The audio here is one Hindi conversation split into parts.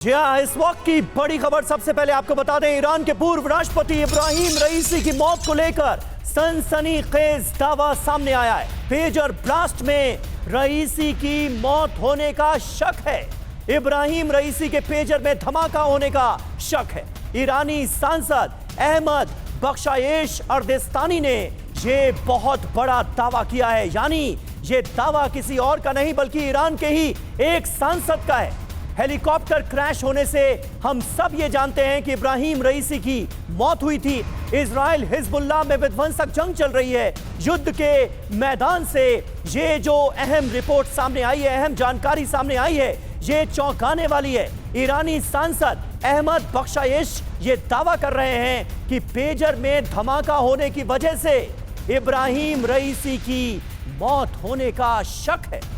जी हाँ, इस वक्त की बड़ी खबर सबसे पहले आपको बता दें, ईरान के पूर्व राष्ट्रपति इब्राहिम रईसी की मौत को लेकर सनसनीखेज दावा सामने आया है। पेजर ब्लास्ट में रईसी की मौत होने का शक है। इब्राहिम रईसी के पेजर में धमाका होने का शक है। ईरानी सांसद अहमद बख्शायेश अर्देस्तानी ने ये बहुत बड़ा दावा किया है। यानी ये दावा किसी और का नहीं बल्कि ईरान के ही एक सांसद का है। हेलीकॉप्टर क्रैश होने से हम सब ये जानते हैं कि इब्राहिम रईसी की मौत हुई थी। इजराइल हिजबुल्लाह में विध्वंसक जंग चल रही है। युद्ध के मैदान से ये जो अहम रिपोर्ट सामने आई है, अहम जानकारी सामने आई है, ये चौंकाने वाली है। ईरानी सांसद अहमद बख्शायेश ये दावा कर रहे हैं कि पेजर में धमाका होने की वजह से इब्राहिम रईसी की मौत होने का शक है।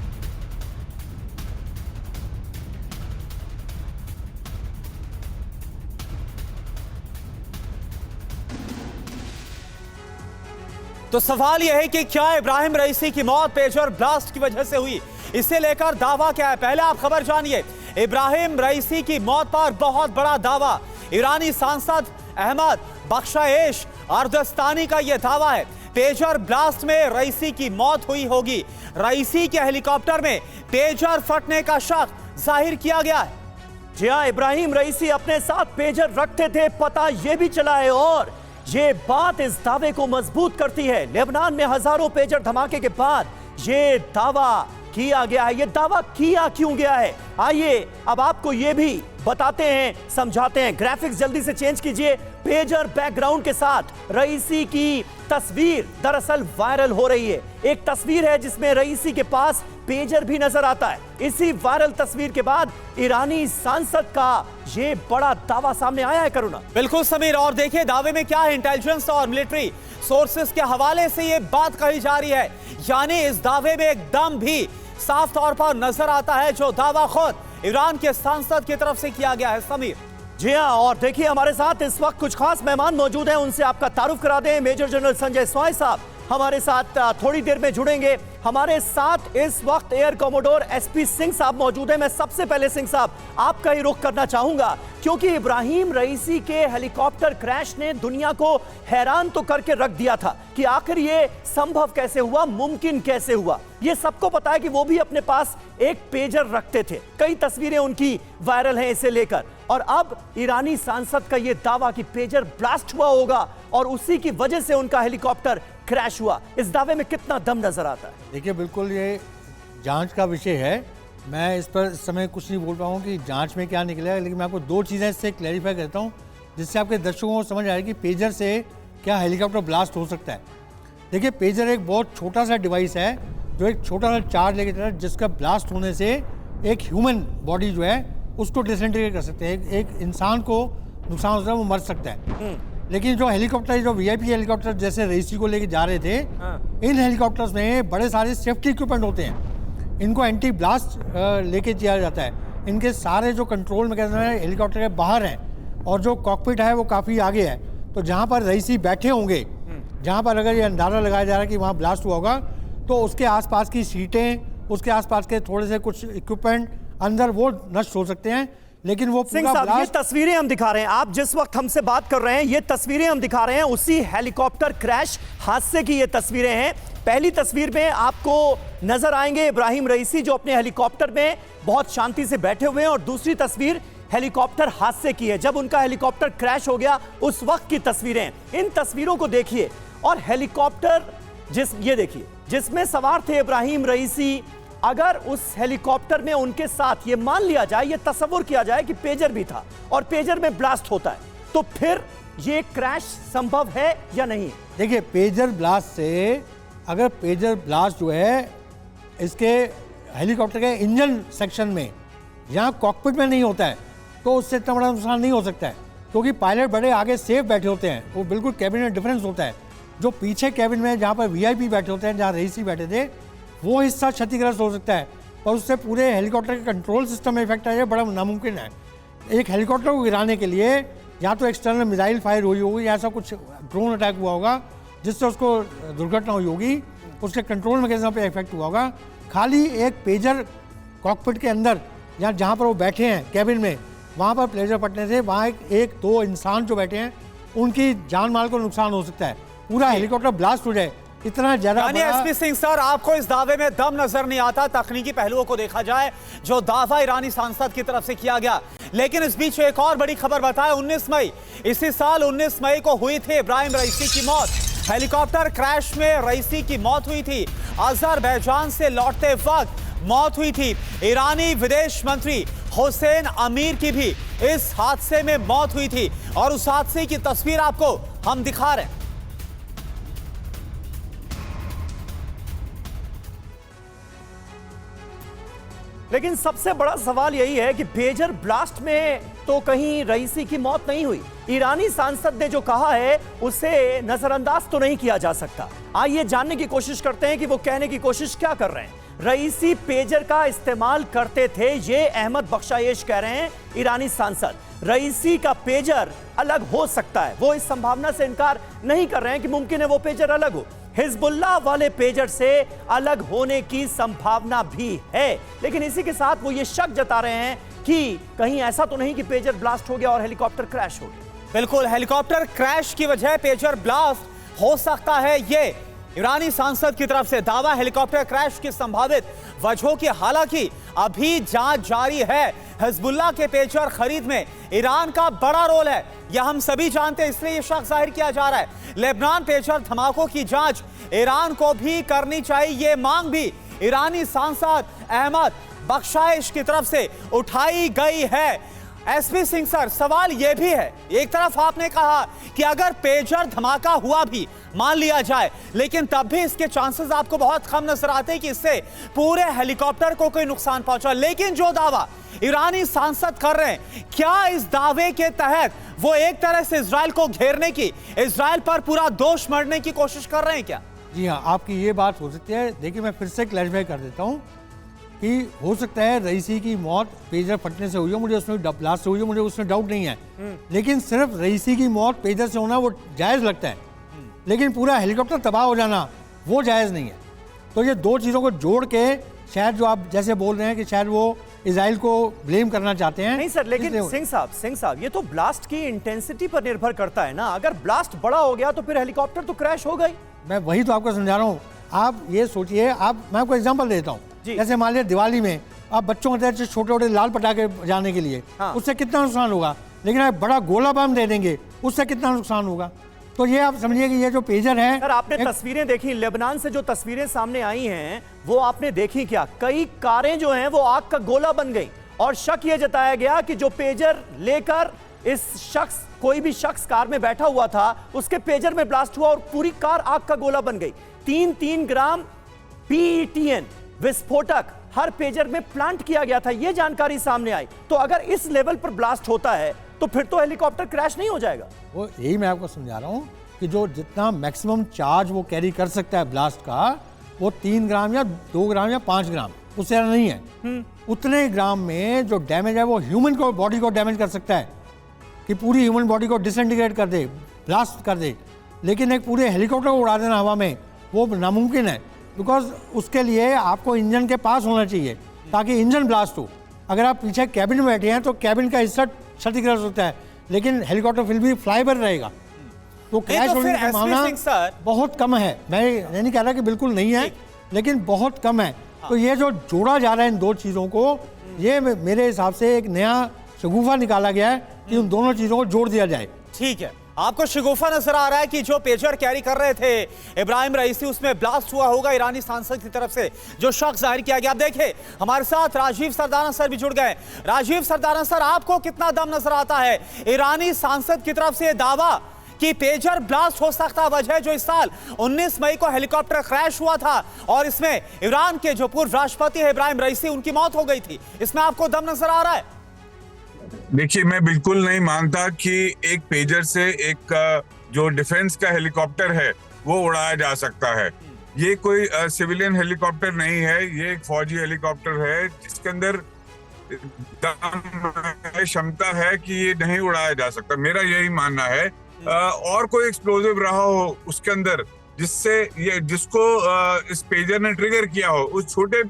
तो सवाल यह है कि क्या इब्राहिम रईसी की मौत पेजर ब्लास्ट की वजह से हुई, इसे लेकर दावा क्या है। पहले आप खबर जानिए। इब्राहिम रईसी की मौत पर बहुत बड़ा दावा। ईरानी सांसद अहमद बख्शायेश अर्देस्तानी का यह दावा है पेजर ब्लास्ट में रईसी की मौत हुई होगी। रईसी के हेलीकॉप्टर में पेजर फटने का शक जाहिर किया गया है। जी हाँ, इब्राहिम रईसी अपने साथ पेजर रखते थे, पता यह भी चला है और ये बात इस दावे को मजबूत करती है। लेबनान में हजारों पेजर धमाके के बाद ये दावा किया गया है। ये दावा किया क्यों गया है, आइए अब आपको ये भी बताते हैं, समझाते हैं। ग्राफिक्स जल्दी से चेंज कीजिए। पेजर बैकग्राउंड के साथ रईसी की तस्वीर दरअसल वायरल हो रही है। एक तस्वीर है जिसमें रईसी के पास पेजर भी नजर आता है। इसी वायरल तस्वीर के बाद ईरानी सांसद का ये बड़ा दावा सामने आया है। करुणा बिल्कुल समीर, और देखिए दावे में क्या है। इंटेलिजेंस और मिलिट्री सोर्सेस के हवाले से ये बात कही जा रही है। यानी इस दावे में एकदम भी साफ तौर पर नजर आता है जो दावा खुद ईरान के सांसद की तरफ से किया गया है। समीर जी हाँ, और देखिए हमारे साथ इस वक्त कुछ खास मेहमान मौजूद हैं, उनसे आपका तारुफ करा दें। मेजर जनरल संजय स्वाई साहब हमारे साथ थोड़ी देर में जुड़ेंगे। हमारे साथ इस वक्त एयर कमोडोर एसपी सिंह साहब मौजूद हैं। मैं सबसे पहले सिंह साहब आपका ही रुख करना चाहूंगा क्योंकि इब्राहिम रईसी के हेलीकॉप्टर क्रैश ने दुनिया को हैरान तो करके रख दिया था कि आखिर ये संभव कैसे हुआ, मुमकिन कैसे हुआ। ये सबको पता है कि वो भी अपने पास एक पेजर रखते थे। कई तस्वीरें उनकी वायरल हैं इसे लेकर, और अब ईरानी सांसद का ये दावा कि पेजर ब्लास्ट हुआ होगा और उसी की वजह से उनका हेलीकॉप्टर क्रैश हुआ। इस दावे में कितना दम नजर आता है? देखिए, बिल्कुल ये जांच का विषय है। मैं इस पर इस समय कुछ नहीं बोल पाऊँ कि जांच में क्या निकलेगा, लेकिन मैं आपको दो चीज़ें इससे क्लैरिफाई करता हूँ जिससे आपके दर्शकों को समझ आए कि पेजर से क्या हेलीकॉप्टर ब्लास्ट हो सकता है। देखिए, पेजर एक बहुत छोटा सा डिवाइस है जो एक छोटा सा चार्ज लेके चलता है, जिसका ब्लास्ट होने से एक ह्यूमन बॉडी जो है उसको डिसइंटीग्रेट कर सकते हैं। एक इंसान को नुकसान होता है, वो मर सकता है। लेकिन जो हेलीकॉप्टर, जो वीआईपी हेलीकॉप्टर जैसे रईसी को लेके जा रहे थे, इन हेलीकॉप्टर्स में बड़े सारे सेफ्टी इक्विपमेंट होते हैं। इनको एंटी ब्लास्ट लेके किया जाता है। इनके सारे जो कंट्रोल मैकेनिज्म है हेलीकॉप्टर के बाहर हैं और जो कॉकपिट है वो काफ़ी आगे है। तो जहाँ पर रईसी बैठे होंगे, जहाँ पर अगर ये अंदाज़ा लगाया जा रहा है कि वहाँ ब्लास्ट हुआ होगा, तो उसके आसपास की सीटें, उसके आसपास के थोड़े से कुछ इक्विपमेंट अंदर वो नष्ट हो सकते हैं। लेकिन वो सिंह साहब, ये तस्वीरें हम दिखा रहे हैं, आप जिस वक्त हमसे बात कर रहे हैं ये तस्वीरें हम दिखा रहे हैं उसी हेलीकॉप्टर क्रैश हादसे की ये तस्वीरें हैं। पहली तस्वीर में आपको नजर आएंगे इब्राहिम रईसी जो अपने हेलीकॉप्टर में बहुत शांति से बैठे हुए हैं, और दूसरी तस्वीर हेलीकॉप्टर हादसे की है जब उनका हेलीकॉप्टर क्रैश हो गया उस वक्त की तस्वीरें। इन तस्वीरों को देखिए और हेलीकॉप्टर ये देखिए जिसमें सवार थे इब्राहिम रईसी, अगर उस हेलीकॉप्टर में उनके साथ ये मान लिया जाए, ये तस्वुर किया जाए कि पेजर भी था और पेजर में ब्लास्ट होता है, तो फिर ये क्रैश संभव है या नहीं? देखिए, पेजर ब्लास्ट से, अगर पेजर ब्लास्ट जो है इसके हेलीकॉप्टर के इंजन सेक्शन में, यहाँ कॉकपिट में नहीं होता है, तो उससे इतना बड़ा नुकसान नहीं हो सकता है क्योंकि पायलट बड़े आगे सेफ बैठे होते हैं। वो बिल्कुल कैबिन में डिफरेंस होता है। जो पीछे कैबिन में जहाँ पर वीआईपी बैठे होते हैं, जहाँ रईसी बैठे थे, वो हिस्सा क्षतिग्रस्त हो सकता है और उससे पूरे हेलीकॉप्टर के कंट्रोल सिस्टम में इफेक्ट आया, बड़ा नामुमकिन है। एक हेलीकॉप्टर को गिराने के लिए या तो एक्सटर्नल मिसाइल फायर हुई होगी या ऐसा कुछ ड्रोन अटैक हुआ होगा जिससे उसको दुर्घटना हुई होगी, उसके कंट्रोल मैकेनिज्म पे इफेक्ट हुआ होगा। खाली एक पेजर कॉकपिट के अंदर या जहाँ पर वो बैठे हैं कैबिन में, वहाँ पर प्लेजर फटने से वहाँ एक दो इंसान जो बैठे हैं उनकी जान माल को नुकसान हो सकता है, पूरा हेलीकॉप्टर ब्लास्ट हो जाए, इतना ज्यादा यानी एसपी सिंह सर, आपको इस दावे में दम नजर नहीं आता तकनीकी पहलुओं को देखा जाए जो दावा ईरानी सांसद की तरफ से किया गया। लेकिन इस बीच एक और बड़ी खबर बताए, 19 मई इसी साल 19 मई को हुई थी इब्राहिम रईसी की मौत। हेलीकॉप्टर क्रैश में रईसी की मौत हुई थी, अजरबैजान से लौटते वक्त मौत हुई थी। ईरानी विदेश मंत्री हुसैन अमीर की भी इस हादसे में मौत हुई थी और उस हादसे की तस्वीर आपको हम दिखा रहे हैं। लेकिन सबसे बड़ा सवाल यही है कि पेजर ब्लास्ट में तो कहीं रईसी की मौत नहीं हुई। ईरानी सांसद ने जो कहा है उसे नजरअंदाज तो नहीं किया जा सकता। आइए जानने की कोशिश करते हैं कि वो कहने की कोशिश क्या कर रहे हैं। रईसी पेजर का इस्तेमाल करते थे, ये अहमद बख्शायेश कह रहे हैं ईरानी सांसद। रईसी का पेजर अलग हो सकता है, वो इस संभावना से इनकार नहीं कर रहे हैं कि मुमकिन है वो पेजर अलग हो। हिजबुल्लाह वाले पेजर से अलग होने की संभावना भी है, लेकिन इसी के साथ वो ये शक जता रहे हैं कि कहीं ऐसा तो नहीं कि पेजर ब्लास्ट हो गया और हेलीकॉप्टर क्रैश हो गया। बिल्कुल, हेलीकॉप्टर क्रैश की वजह पेजर ब्लास्ट हो सकता है, ये ईरानी सांसद की तरफ से दावा। हेलीकॉप्टर क्रैश की संभावित वजहों की हालांकि अभी जांच जारी है। हिजबुल्लाह के पेजर खरीद में ईरान का बड़ा रोल है, यह हम सभी जानते हैं, इसलिए यह शक जाहिर किया जा रहा है। लेबनान पेजर धमाकों की जांच ईरान को भी करनी चाहिए, यह मांग भी ईरानी सांसद अहमद बख्शायेश की तरफ से उठाई गई है। एसपी सिंह सर, सवाल यह भी है, एक तरफ आपने कहा कि अगर पेजर धमाका हुआ भी मान लिया जाए, लेकिन तब भी इसके चांसेस आपको बहुत कम नजर आते हैं कि इससे पूरे हेलीकॉप्टर को कोई नुकसान पहुंचा। लेकिन जो दावा ईरानी सांसद कर रहे हैं, क्या इस दावे के तहत वो एक तरह से इजराइल को घेरने की, इजराइल पर पूरा दोष मढ़ने की कोशिश कर रहे हैं क्या? जी हाँ, आपकी ये बात हो सकती है। देखिए, मैं फिर से क्लैरिफाई कर देता हूँ कि हो सकता है रईसी की मौत पेजर फटने से हुई हो, मुझे उसमें ब्लास्ट से हुई हो, मुझे उसमें डाउट नहीं है। लेकिन सिर्फ रईसी की मौत पेजर से होना वो जायज़ लगता है, लेकिन पूरा हेलीकॉप्टर तबाह हो जाना वो जायज़ नहीं है। तो ये दो चीज़ों को जोड़ के शायद जो आप जैसे बोल रहे हैं कि शायद वो इजराइल को ब्लेम करना चाहते हैं। नहीं सर, लेकिन सिंह साहब ये तो ब्लास्ट की इंटेंसिटी पर निर्भर करता है ना। अगर ब्लास्ट बड़ा हो गया तो फिर हेलीकॉप्टर तो क्रैश हो गई। मैं वही तो आपको समझा रहा हूँ। आप ये सोचिए, मैं आपको एग्जांपल देता हूँ। जैसे मान लिया दिवाली में आप बच्चों को छोटे छोटे लाल पटाखे जाने के लिए, हाँ। उससे कितना नुकसान होगा, लेकिन आप बड़ा गोला बम दे देंगे, उससे कितना नुकसान होगा। तो ये आप समझिए कि ये जो पेजर है। सर, आपने तस्वीरें देखी, लेबनान से जो तस्वीरें सामने आई हैं वो आपने देखी क्या? कई कारें जो हैं वो आग का गोला बन गई और शक ये जताया गया कि जो पेजर लेकर कोई भी शख्स कार में बैठा हुआ था, उसके पेजर में ब्लास्ट हुआ और पूरी कार आग का गोला बन गई। 3 ग्राम PETN विस्फोटक हर पेजर में प्लांट किया गया था, यह जानकारी सामने आई। तो अगर इस लेवल पर ब्लास्ट होता है तो फिर तो हेलीकॉप्टर क्रैश नहीं हो जाएगा। वो यही मैं आपको समझा रहा हूँ कि जो जितना मैक्सिमम चार्ज वो कैरी कर सकता है ब्लास्ट का, वो 3 ग्राम या 2 ग्राम या 5 ग्राम, उससे ज़्यादा नहीं है। उतने ग्राम में जो डैमेज है वो ह्यूमन को बॉडी को डैमेज कर सकता है कि पूरी ह्यूमन बॉडी को डिसइंटीग्रेट कर दे, ब्लास्ट कर दे। लेकिन एक पूरे हेलीकॉप्टर को उड़ा देना हवा में वो नामुमकिन है, बिकॉज उसके लिए आपको इंजन के पास होना चाहिए ताकि इंजन ब्लास्ट हो। अगर आप पीछे कैबिन में बैठे हैं तो कैबिन का हिस्सा क्षतिग्रस्त होता है, लेकिन हेलीकॉप्टर फिर भी फ्लाईवर रहेगा। तो क्रैश होने की संभावना बहुत कम है। मैं नहीं कह रहा कि बिल्कुल नहीं है, लेकिन बहुत कम है। तो ये जो जोड़ा जा रहा है इन दो चीज़ों को, ये मेरे हिसाब से एक नया शगुफा निकाला गया है कि उन दोनों चीज़ों को जोड़ दिया जाए। ठीक है, आपको शगुफा नजर आ रहा है कि जो पेजर कैरी कर रहे थे इब्राहिम रईसी, उसमें ब्लास्ट हुआ होगा ईरानी सांसद की तरफ से, जो शक जाहिर किया गया। आप देखें, हमारे साथ राजीव सरदाना सर भी जुड़ गए। राजीव सरदाना सर, आपको कितना दम नजर आता है ईरानी सांसद की तरफ से दावा कि पेजर ब्लास्ट हो सकता वजह जो इस साल 19 मई को हेलीकॉप्टर क्रैश हुआ था और इसमें ईरान के जो पूर्व राष्ट्रपति है इब्राहिम रईसी, उनकी मौत हो गई थी, इसमें आपको दम नजर आ रहा है? देखिए, मैं बिल्कुल नहीं मानता कि एक पेजर से एक जो डिफेंस का हेलीकॉप्टर है वो उड़ाया जा सकता है। ये कोई सिविलियन हेलीकॉप्टर नहीं है, ये एक फौजी हेलीकॉप्टर है जिसके अंदर क्षमता है कि ये नहीं उड़ाया जा सकता। मेरा यही मानना है। और कोई एक्सप्लोजिव रहा हो उसके अंदर जिसको इस पेजर ने ट्रिगर किया हो, उस छोटे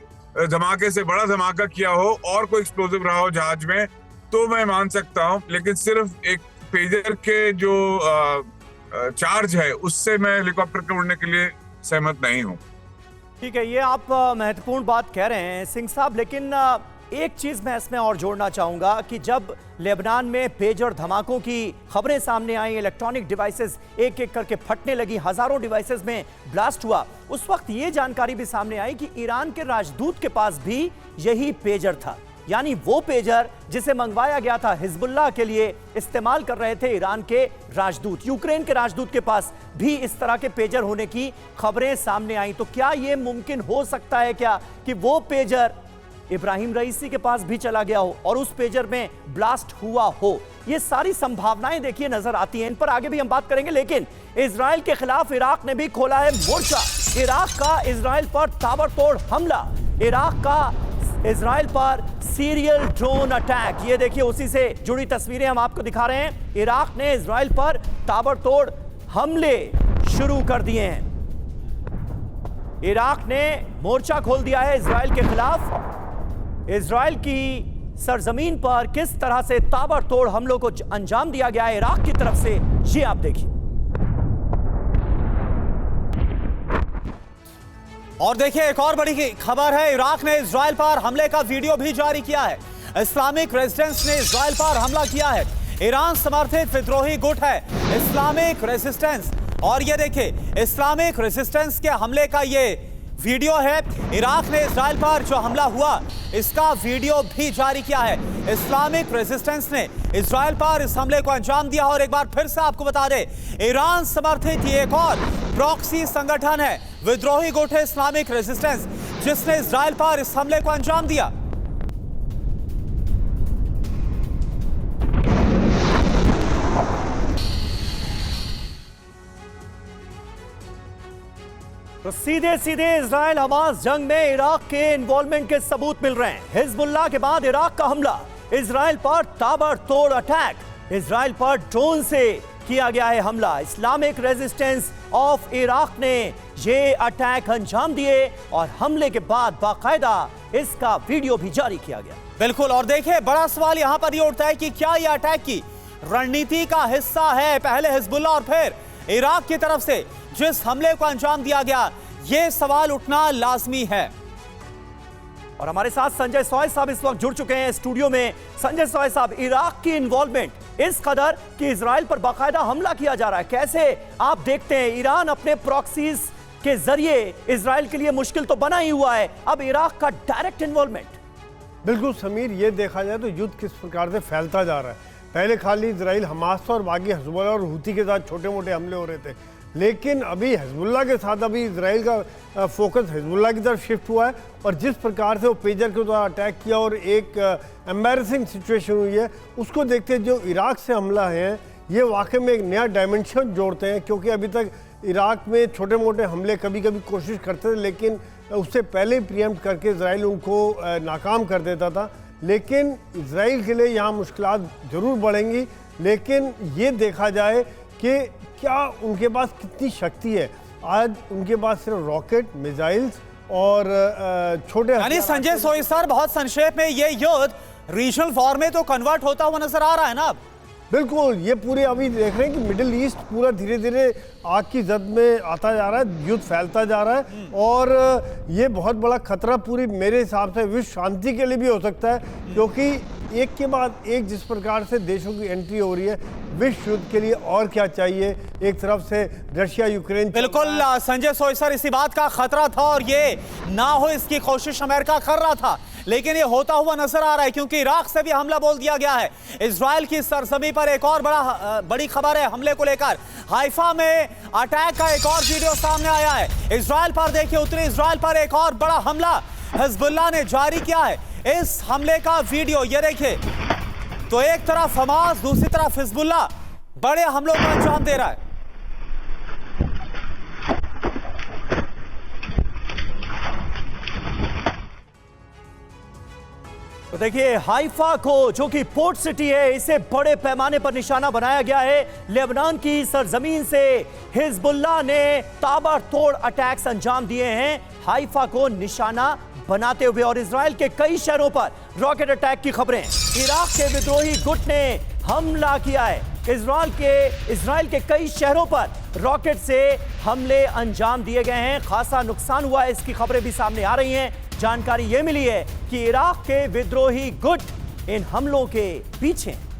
धमाके से बड़ा धमाका किया हो, और कोई एक्सप्लोजिव रहा हो जहाज में, तो मैं मान सकता हूँ, लेकिन सिर्फ एक पेजर के जो चार्ज है उससे मैं हेलीकॉप्टर के उड़ने के लिए सहमत नहीं हूँ। ठीक है, ये आप महत्वपूर्ण बात कह रहे हैं सिंह साहब, लेकिन एक चीज मैं इसमें और जोड़ना चाहूंगा कि जब लेबनान में पेजर धमाकों की खबरें सामने आई, इलेक्ट्रॉनिक डिवाइसेस एक एक करके फटने लगी, हजारों डिवाइसेस में ब्लास्ट हुआ, उस वक्त ये जानकारी भी सामने आई कि ईरान के राजदूत के पास भी यही पेजर था। यानी वो पेजर जिसे मंगवाया गया था हिजबुल्लाह के लिए इस्तेमाल कर रहे थे ईरान के राजदूत। यूक्रेन के राजदूत के पास भी इस तरह के पेजर होने की खबरें सामने आई। तो क्या यह मुमकिन हो सकता है क्या कि वो पेजर इब्राहिम रईसी के पास भी चला गया हो और उस पेजर में ब्लास्ट हुआ हो? ये सारी संभावनाएं देखिए नजर आती हैं, इन पर आगे भी हम बात करेंगे। लेकिन इजराइल के खिलाफ इराक ने भी खोला है मोर्चा। इराक का इजराइल पर ताबड़तोड़ हमला, इराक का इजराइल पर सीरियल ड्रोन अटैक। ये देखिए उसी से जुड़ी तस्वीरें हम आपको दिखा रहे हैं। इराक ने इजराइल पर ताबड़तोड़ हमले शुरू कर दिए हैं। इराक ने मोर्चा खोल दिया है इजराइल के खिलाफ। इजराइल की सरजमीन पर किस तरह से ताबड़तोड़ हमलों को अंजाम दिया गया है इराक की तरफ से, ये आप देखिए। और देखिए एक और बड़ी खबर है, इराक ने इजराइल पर हमले का वीडियो भी जारी किया है। इस्लामिक रेजिस्टेंस ने इजराइल पर हमला किया है। ईरान समर्थित विद्रोही गुट है इस्लामिक रेजिस्टेंस, और ये देखिए इस्लामिक रेजिस्टेंस के हमले का ये वीडियो है। इराक ने इजराइल पर जो हमला हुआ इसका वीडियो भी जारी किया है। इस्लामिक रेजिस्टेंस ने इजराइल पर इस हमले को अंजाम दिया। और एक बार फिर से आपको बता दें, ईरान समर्थित ये एक और प्रॉक्सी संगठन है, विद्रोही गुट है इस्लामिक रेजिस्टेंस, जिसने इजराइल पर इस हमले को अंजाम दिया। तो सीधे सीधे इजराइल हमास जंग में इराक के इन्वॉल्वमेंट के सबूत मिल रहे हैं। हिजबुल्लाह के बाद इराक का हमला, इजराइल पर ताबड़तोड़ अटैक, इजराइल पर ड्रोन से किया गया है हमला। इस्लामिक रेजिस्टेंस ऑफ इराक ने ये अटैक अंजाम दिए और हमले के बाद बाकायदा इसका वीडियो भी जारी किया गया। बिल्कुल, और देखिए बड़ा सवाल यहां पर यह उठता है कि क्या यह अटैक की रणनीति का हिस्सा है, पहले हिजबुल्ला और फिर इराक की तरफ से जिस हमले को अंजाम दिया गया, यह सवाल उठना लाजमी है। और हमारे साथ संजय सॉय साहब इस वक्त जुड़ चुके हैं स्टूडियो में। संजय सॉय साहब, इराक की इन्वॉल्वमेंट इस कदर कि इजराइल पर बाकायदा हमला किया जा रहा है, कैसे आप देखते हैं? ईरान अपने प्रॉक्सीज के जरिए इजराइल के लिए मुश्किल तो बना ही हुआ है, अब इराक का डायरेक्ट इन्वॉल्वमेंट। बिल्कुल समीर, ये देखा जाए तो युद्ध किस प्रकार से फैलता जा रहा है। पहले खाली इजराइल हमास और बाकी हिजबुल्ला और हूती के साथ छोटे मोटे हमले हो रहे थे, लेकिन अभी हिजबुल्ला के साथ अभी इजराइल का फोकस हिजबुल्ला की तरफ शिफ्ट हुआ है। और जिस प्रकार से वो पेजर के द्वारा अटैक किया और एक एम्बैरेसिंग सिचुएशन हुई है, उसको देखते जो इराक से हमला है ये वाकई में एक नया डायमेंशन जोड़ते हैं। क्योंकि अभी तक इराक में छोटे मोटे हमले कभी कभी कोशिश करते थे, लेकिन उससे पहले प्रीएम्प्ट करके इजराइल उनको नाकाम कर देता था। लेकिन इजराइल के लिए यहाँ मुश्किलात ज़रूर बढ़ेंगी, लेकिन ये देखा जाए कि क्या उनके पास कितनी शक्ति है। आज उनके पास सिर्फ रॉकेट, मिसाइल्स और छोटे, यानी संजय सोई सर, बहुत संक्षेप में ये युद्ध रीजनल वॉर में तो कन्वर्ट होता हुआ नजर आ रहा है ना अब? बिल्कुल, ये पूरे अभी देख रहे हैं कि मिडिल ईस्ट पूरा धीरे धीरे आग की जद में आता जा रहा है, युद्ध फैलता जा रहा है। और ये बहुत बड़ा खतरा पूरी मेरे हिसाब से विश्व शांति के लिए भी हो सकता है, क्योंकि एक के बाद एक जिस प्रकार से देशों की एंट्री हो रही है, विश्व युद्ध के लिए और क्या चाहिए। एक तरफ से रशिया यूक्रेन, बिल्कुल संजय सोई सर, इसी बात का खतरा था और ये ना हो इसकी कोशिश अमेरिका कर रहा था, लेकिन ये होता हुआ नजर आ रहा है क्योंकि इराक से भी हमला बोल दिया गया है। इजराइल की सरजमी पर एक और बड़ी खबर है हमले को लेकर। हाइफा में अटैक का एक और वीडियो सामने आया है। इजराइल पर देखिए, उत्तरी इजराइल पर एक और बड़ा हमला हिजबुल्लाह ने जारी किया है। इस हमले का वीडियो ये देखिए, तो एक तरफ हमास, दूसरी तरफ हिजबुल्लाह बड़े हमलों को अंजाम दे रहा है। तो देखिए, हाइफा को जो कि पोर्ट सिटी है, इसे बड़े पैमाने पर निशाना बनाया गया है। लेबनान की सरजमीन से हिजबुल्लाह ने ताबड़तोड़ अटैक्स अंजाम दिए हैं, हाइफा को निशाना बनाते हुए और इजराइल के कई शहरों पर रॉकेट अटैक की खबरें। इराक के विद्रोही गुट ने हमला किया है। इजराइल के कई शहरों पर रॉकेट से हमले अंजाम दिए गए हैं। खासा नुकसान हुआ है, इसकी खबरें भी सामने आ रही हैं। जानकारी यह मिली है कि इराक के विद्रोही गुट इन हमलों के पीछे हैं।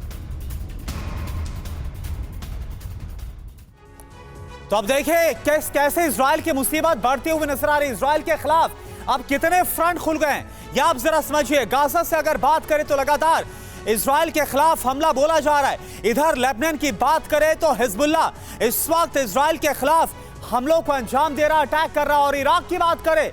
तो अब देखिए कैसे इजराइल की मुसीबत बढ़ती हुई नजर आ रही है। इजराइल के खिलाफ अब कितने फ्रंट खुल गए हैं, या आप जरा समझिए। गाजा से अगर बात करें तो लगातार इजराइल के खिलाफ हमला बोला जा रहा है। इधर लेबनान की बात करें तो हिजबुल्लाह इस वक्त इजराइल के खिलाफ हमलों को अंजाम दे रहा, अटैक कर रहा। और इराक की बात करें,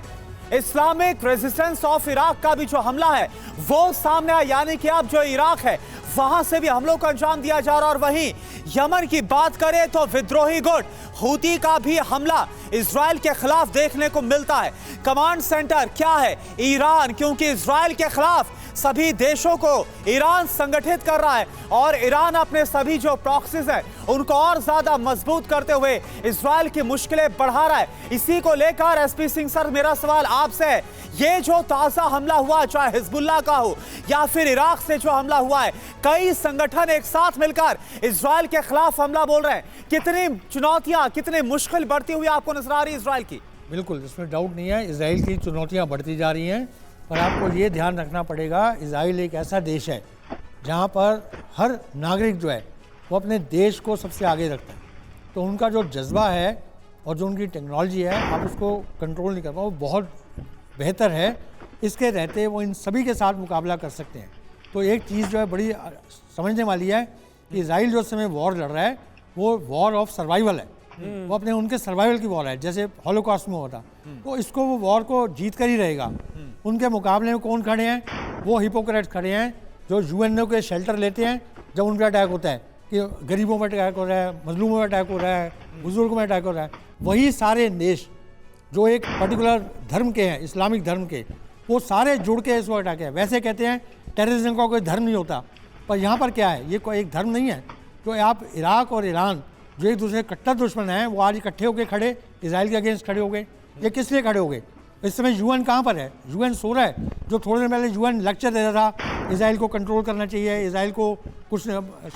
इस्लामिक रेजिस्टेंस ऑफ इराक का भी जो हमला है वो सामने आया, यानी कि अब जो इराक है वहां से भी हमलों को अंजाम दिया जा रहा। और वहीं यमन की बात करें तो विद्रोही गुट हूती का भी हमला इजराइल के खिलाफ देखने को मिलता है। कमांड सेंटर क्या है? ईरान, क्योंकि इजराइल के खिलाफ सभी देशों को ईरान संगठित कर रहा है और ईरान अपने सभी जो प्रॉक्सीज हैं उनको और ज्यादा मजबूत करते हुए इजराइल की मुश्किलें बढ़ा रहा है। इसी को लेकर एसपी सिंह सर, मेरा सवाल आपसे है, ये जो ताजा हमला हुआ, चाहे हिजबुल्लाह का हो या फिर इराक से जो हमला हुआ है, कई संगठन एक साथ मिलकर इजराइल के खिलाफ हमला बोल रहे हैं। कितनी चुनौतियां, कितनी मुश्किल बढ़ती हुई आपको नजर आ रही है इजराइल की? बिल्कुल, इसमें डाउट नहीं है, इजराइल की चुनौतियां बढ़ती जा रही हैं। पर आपको ये ध्यान रखना पड़ेगा, इजराइल एक ऐसा देश है जहाँ पर हर नागरिक जो है वो अपने देश को सबसे आगे रखता है। तो उनका जो जज्बा है और जो उनकी टेक्नोलॉजी है, आप उसको कंट्रोल नहीं कर पाओ, बहुत बेहतर है। इसके रहते वो इन सभी के साथ मुकाबला कर सकते हैं। तो एक चीज़ जो है बड़ी समझने वाली है कि इजराइल जो समय वॉर लड़ रहा है वो वॉर ऑफ सर्वाइवल है। वो अपने उनके सर्वाइवल की वॉर है, जैसे हॉलोकॉस्ट में होता। तो इसको वो वॉर को जीत कर ही रहेगा। उनके मुकाबले में कौन खड़े हैं? वो हिपोक्रेट्स खड़े हैं जो यूएनओ के शेल्टर लेते हैं जब उन पर अटैक होता है कि गरीबों में अटैक हो रहा है, मजलूमों में अटैक हो रहा है, बुजुर्गों में अटैक हो रहा है। वही सारे देश जो एक पर्टिकुलर धर्म के हैं, इस्लामिक धर्म के, वो सारे जुड़ के इसको अटैक है। वैसे कहते हैं टेररिज्म का कोई धर्म नहीं होता, पर यहाँ पर क्या है, ये कोई एक धर्म नहीं है। तो आप इराक और ईरान जो एक दूसरे कट्टर दुश्मन हैं, वो आज इकट्ठे होकर खड़े इजराइल के अगेंस्ट खड़े हो गए। ये किस लिए खड़े हो गए? इस समय यूएन कहाँ पर है? यूएन सो रहा है। जो थोड़े दिन पहले यूएन लेक्चर दे रहा था, इजराइल को कंट्रोल करना चाहिए, इजराइल को कुछ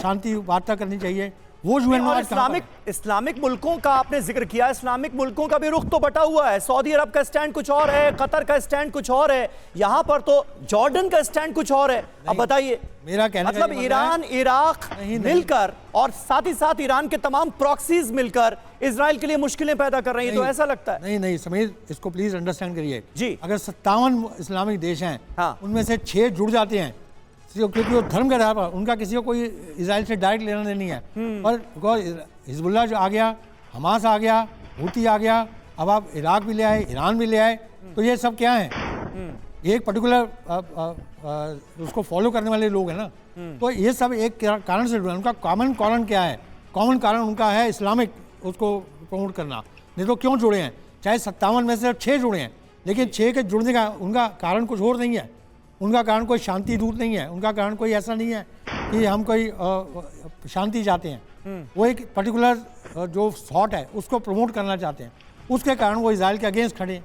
शांति वार्ता करनी चाहिए, वो यूएन में इस्लामिक मुल्कों का आपने जिक्र किया। इस्लामिक मुल्कों का भी रुख तो बटा हुआ है। सऊदी अरब का स्टैंड कुछ और है, कतर का स्टैंड कुछ और है, यहाँ पर तो जॉर्डन का स्टैंड कुछ और है। अब बताइए, मेरा कहना मतलब ईरान, इराक मिलकर और साथ ही साथ ईरान के तमाम प्रॉक्सीज मिलकर इजराइल के लिए मुश्किलें पैदा कर रही है, तो ऐसा लगता है? नहीं समीर, इसको प्लीज अंडरस्टैंड करिए जी। अगर 57 इस्लामिक देश हैं, हाँ, उनमें से 6 जुड़ जाते हैं, क्योंकि वो धर्म के आधार पर, उनका किसी को कोई इजराइल से डायरेक्ट लेना देनी है। पर हिजबुल्लाह जो आ गया, हमास आ गया, हूती आ गया, अब आप इराक भी ले आए, ईरान भी ले आए, तो ये सब क्या है? एक पर्टिकुलर उसको फॉलो करने वाले लोग हैं ना। तो ये सब एक कारण से जुड़े। उनका कॉमन कारण क्या है? कॉमन कारण उनका है इस्लामिक, उसको प्रमोट करना। नहीं तो क्यों जुड़े हैं? चाहे 57 में से 6 जुड़े हैं, लेकिन 6 के जुड़ने का उनका कारण कुछ और नहीं है। उनका कारण कोई शांति दूत नहीं है, उनका कारण कोई ऐसा नहीं है कि हम कोई शांति चाहते हैं। वो एक पर्टिकुलर जो थॉट है उसको प्रमोट करना चाहते हैं, उसके कारण वो इजराइल के अगेंस्ट खड़े।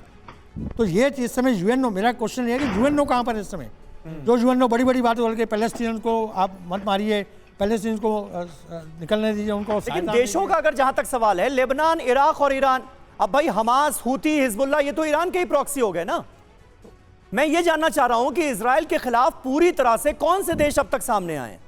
तो ये इस समय यूएनओ, मेरा क्वेश्चन ये है कि यूएनओ कहाँ पर है इस समय? जो यूएनओ बड़ी बड़ी बातें बोल के पैलेस्टीन को आप मत मारिए, पैलेस्टीन को निकलने दीजिए, उनको। लेकिन देशों का अगर जहां तक सवाल है, लेबनान, इराक और ईरान, अब भाई हमास, हूती, हिजबुल्लाह, ये तो ईरान के ही प्रॉक्सी हो गए ना। मैं ये जानना चाह रहा हूं कि इजराइल के खिलाफ पूरी तरह से कौन से देश अब तक सामने आए?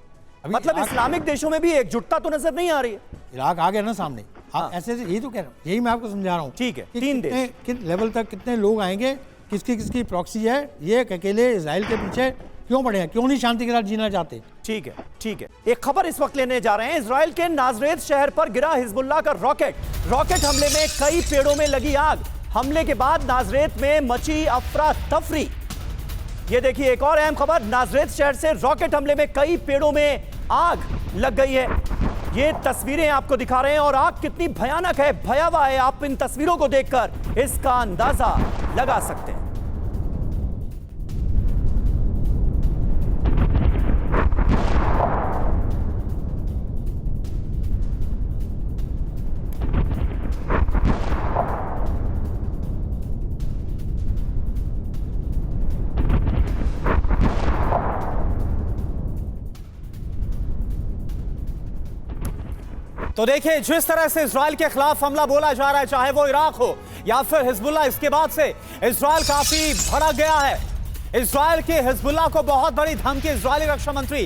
मतलब इस्लामिक देशों में भी एकजुटता तो नजर नहीं आ रही है। इराक आ गया ना सामने। हाँ। ऐसे यही तो कह रहा हूँ, यही मैं आपको समझा रहा हूँ। ठीक है, 3 देश किस लेवल तक कितने लोग आएंगे, किसकी प्रॉक्सी है, ये अकेले इजराइल के पीछे क्यों पड़े हैं, क्यों नहीं शांति के साथ जीना चाहते? ठीक है। एक खबर इस वक्त लेने जा रहे हैं। इजराइल के नाजरेत शहर पर गिरा हिजबुल्लाह का रॉकेट हमले में कई पेड़ों में लगी आग। हमले के बाद नाजरेत में मची अफरा तफरी। ये देखिए एक और अहम खबर, नाजरेत शहर से रॉकेट हमले में कई पेड़ों में आग लग गई है। ये तस्वीरें आपको दिखा रहे हैं और आग कितनी भयानक है, भयावह है, आप इन तस्वीरों को देखकर इसका अंदाजा लगा सकते हैं। तो देखिए, जिस तरह से इजराइल के खिलाफ हमला बोला जा रहा है, चाहे वो इराक हो या फिर हिजबुल्लाह, इसके बाद से इजराइल काफी भड़क गया है। इजराइल के हिजबुल्लाह को बहुत बड़ी धमकी इजरायली रक्षा मंत्री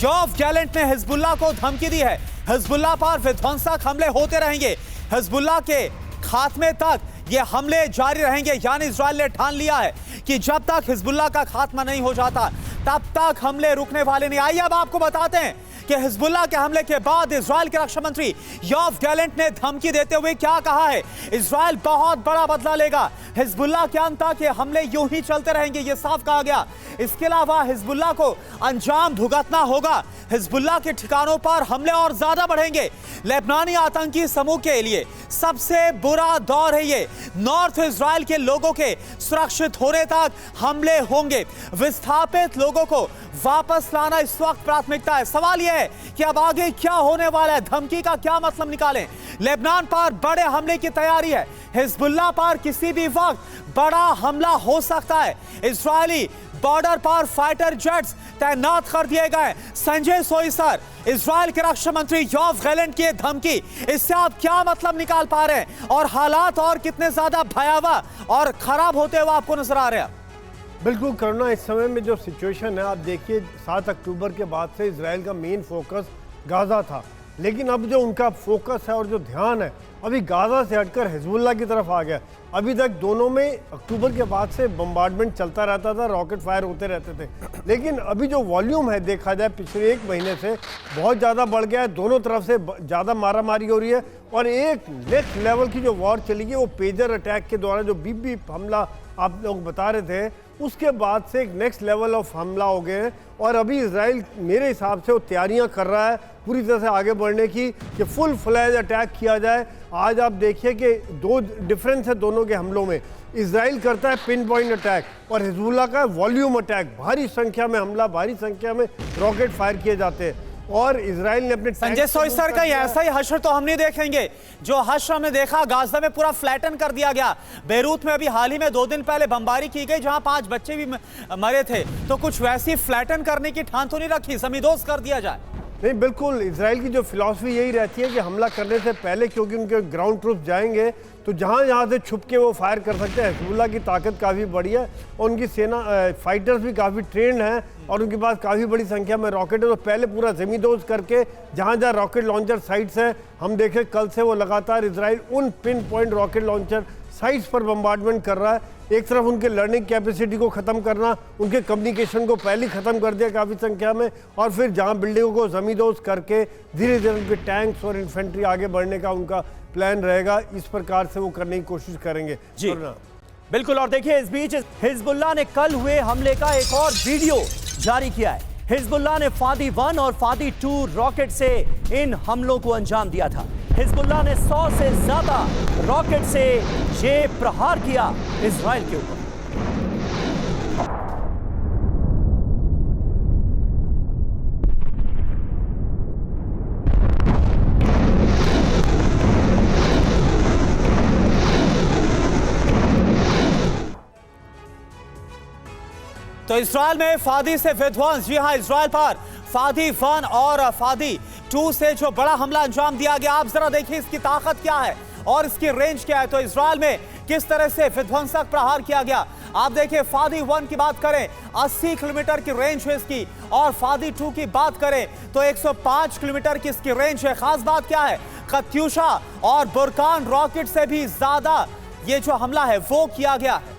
योव गैलेंट ने हिजबुल्लाह को धमकी दी है। हिजबुल्लाह पर विध्वंसक हमले होते रहेंगे, हिजबुल्लाह के खात्मे तक ये हमले जारी रहेंगे। यानी इजराइल ने ठान लिया है कि जब तक हिजबुल्लाह का खात्मा नहीं हो जाता तब तक हमले रुकने वाले नहीं। आइए अब आपको बताते हैं कि हिजबुल्लाह के हमले के बाद इजराइल के रक्षा मंत्री योव गैलेंट ने धमकी देते हुए क्या कहा है। इजराइल बहुत बड़ा बदला लेगा, हिजबुल्लाह के अंत तक ये हमले यूं ही चलते रहेंगे, ये साफ कहा गया। इसके अलावा हिजबुल्लाह को अंजाम भुगतना होगा, हिजबुल्लाह के ठिकानों पर हमले और ज्यादा बढ़ेंगे। लेबनानी आतंकी समूह के लिए सबसे बुरा दौर है ये। नॉर्थ इजराइल के लोगों के सुरक्षित होने तक हमले होंगे, विस्थापित लोगों को वापस लाना इस वक्त प्राथमिकता है। सवाल यह है कि अब आगे क्या होने वाला है, धमकी का क्या मतलब निकालें। लेबनान पर बड़े हमले की तैयारी है, हिजबुल्लाह पर किसी भी वक्त बड़ा हमला हो सकता है। इजरायली बॉर्डर पर फाइटर जेट्स तैनात कर दिए गए। संजय सोइसर, इजराइल के रक्षा मंत्री योव गैलेंट की धमकी, इससे आप क्या मतलब निकाल पा रहे हैं और हालात और कितने ज्यादा भयावह और खराब होते हुए आपको नजर आ रहे हैं? बिल्कुल करुणा, इस समय में जो सिचुएशन है, आप देखिए 7 अक्टूबर के बाद से इजराइल का मेन फोकस गाज़ा था, लेकिन अब जो उनका फोकस है और जो ध्यान है अभी गाज़ा से हटकर हिजबुल्लाह की तरफ आ गया। अभी तक दोनों में अक्टूबर के बाद से बम्बार्डमेंट चलता रहता था, रॉकेट फायर होते रहते थे, लेकिन अभी जो वॉल्यूम है देखा जाए पिछले 1 महीने से बहुत ज़्यादा बढ़ गया है। दोनों तरफ से ज़्यादा मारामारी हो रही है और एक नेक्स्ट लेवल की जो वॉर चली है वो पेजर अटैक के दौरान जो बीप हमला आप लोग बता रहे थे, उसके बाद से एक नेक्स्ट लेवल ऑफ हमला हो गए हैं। और अभी इजराइल मेरे हिसाब से वो तैयारियां कर रहा है पूरी तरह से आगे बढ़ने की कि फुल फ्लैज अटैक किया जाए। आज आप देखिए कि 2 डिफरेंस है दोनों के हमलों में। इजराइल करता है पिन पॉइंट अटैक और हिजबुल्लाह का वॉल्यूम अटैक, भारी संख्या में हमला, भारी संख्या में रॉकेट फायर किए जाते हैं। और इजराइल ने अपने संजय सोइसर का ऐसा ही हश्र तो हम नहीं देखेंगे जो हश्र हमने देखा गाजा में, पूरा फ्लैटन कर दिया गया। बेरूत में अभी हाल ही में 2 दिन पहले बमबारी की गई जहां 5 बच्चे भी मरे थे, तो कुछ वैसी फ्लैटन करने की ठान तो नहीं रखी, जमींदोज कर दिया जाए? नहीं, बिल्कुल इजराइल की जो फिलॉसफी यही रहती है कि हमला करने से पहले, क्योंकि उनके ग्राउंड ट्रूप्स जाएंगे तो जहाँ से छुप के वो फायर कर सकते हैं। हिजबुल्लाह की ताकत काफ़ी बड़ी है और उनकी सेना फाइटर्स भी काफ़ी ट्रेंड हैं और उनके पास काफ़ी बड़ी संख्या में रॉकेट है। तो पहले पूरा ज़मींदोज करके जहाँ जहाँ रॉकेट लॉन्चर साइट्स हैं, हम देखें कल से वो लगातार इजराइल उन pin point rocket launcher sites पर बम्बार्डमेंट कर रहा है। एक तरफ उनके लर्निंग कैपेसिटी को ख़त्म करना, उनके कम्युनिकेशन को पहले ख़त्म कर दिया काफ़ी संख्या में, और फिर जहां बिल्डिंगों को ज़मींदोज करके धीरे धीरे उनके टैंक्स और इन्फेंट्री आगे बढ़ने का उनका प्लान रहेगा। इस प्रकार से वो करने की कोशिश करेंगे जी बिल्कुल। और देखिए, इस बीच हिजबुल्लाह ने कल हुए हमले का एक और वीडियो जारी किया है। हिजबुल्लाह ने फादी 1 और फादी 2 रॉकेट से इन हमलों को अंजाम दिया था। हिजबुल्लाह ने 100 से ज्यादा रॉकेट से ये प्रहार किया इजराइल के ऊपर। तो इजराइल में फादी से विध्वंस, जी हां, इजराइल पर फादी 1 और फादी 2 से जो बड़ा हमला अंजाम दिया गया, आप जरा देखिए इसकी ताकत क्या है और इसकी रेंज क्या है। तो इजराइल में किस तरह से विध्वंसक प्रहार किया गया, आप देखिए। फादी 1 की बात करें 80 किलोमीटर की रेंज है इसकी, और फादी 2 की बात करें तो 105 किलोमीटर की इसकी रेंज है। खास बात क्या है, कत्यूशा और बुरकान रॉकेट से भी ज्यादा ये जो हमला है वो किया गया है।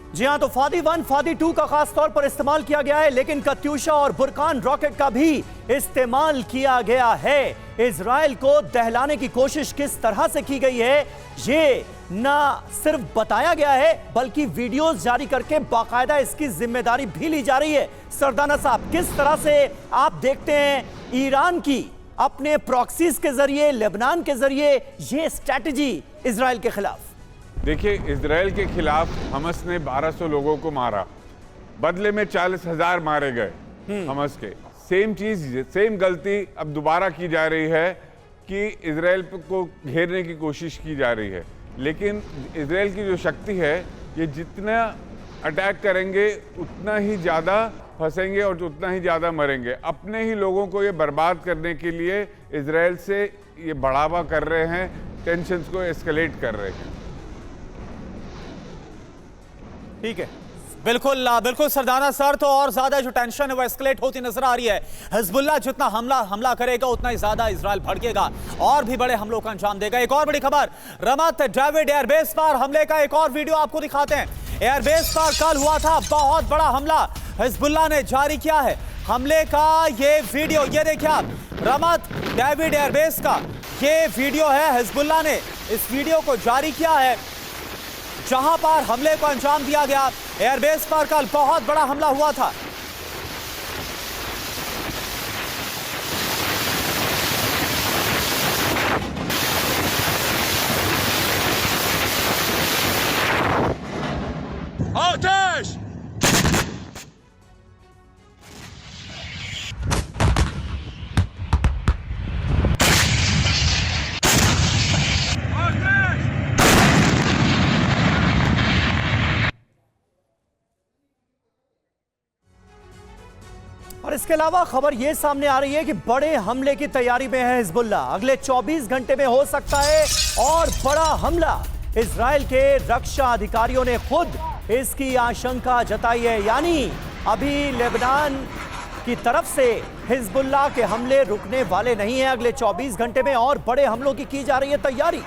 जी हां, तो फादी 1, फादी 2 का खास तौर पर इस्तेमाल किया गया है, लेकिन कत्यूशा और बुरकान रॉकेट का भी इस्तेमाल किया गया है। इजराइल को दहलाने की कोशिश किस तरह से की गई है, ये ना सिर्फ बताया गया है बल्कि वीडियोस जारी करके बाकायदा इसकी जिम्मेदारी भी ली जा रही है। सरदाना साहब, किस तरह से आप देखते हैं ईरान की अपने प्रॉक्सीज के जरिए, लेबनान के जरिए ये स्ट्रैटेजी इजराइल के खिलाफ? देखिए, इजराइल के खिलाफ हमस ने 1200 लोगों को मारा, बदले में 40,000 मारे गए हमस के। सेम चीज, सेम गलती अब दोबारा की जा रही है कि इजराइल को घेरने की कोशिश की जा रही है। लेकिन इजराइल की जो शक्ति है, ये जितना अटैक करेंगे उतना ही ज़्यादा फंसेंगे और उतना ही ज़्यादा मरेंगे। अपने ही लोगों को ये बर्बाद करने के लिए इजराइल से ये बढ़ावा कर रहे हैं, टेंशन्स को एस्केलेट कर रहे हैं। ठीक है, बिल्कुल बिल्कुल सरदाना सर, तो और ज्यादा जो टेंशन है वो एस्केलेट होती नजर आ रही है। हिजबुल्लाह जितना हमला करेगा उतना ही ज्यादा इजराइल भड़केगा और भी बड़े हमलों का अंजाम देगा। एक और बड़ी खबर, रमत डेविड एयरबेस पर हमले का एक और वीडियो आपको दिखाते हैं। एयरबेस पर कल हुआ था बहुत बड़ा हमला, हिजबुल्लाह ने जारी किया है हमले का ये वीडियो। ये देखिए आप, रमत डेविड एयरबेस का ये वीडियो है। हिजबुल्लाह ने इस वीडियो को जारी किया है जहां पर हमले को अंजाम दिया गया। एयरबेस पर कल बहुत बड़ा हमला हुआ था। आदेश! और इसके अलावा खबर यह सामने आ रही है कि बड़े हमले की तैयारी में है हिजबुल्लाह। अगले 24 घंटे में हो सकता है और बड़ा हमला। इजराइल के रक्षा अधिकारियों ने खुद इसकी आशंका जताई है, यानी अभी लेबनान की तरफ से हिजबुल्लाह के हमले रुकने वाले नहीं हैं। अगले 24 घंटे में और बड़े हमलों की जा रही है तैयारी।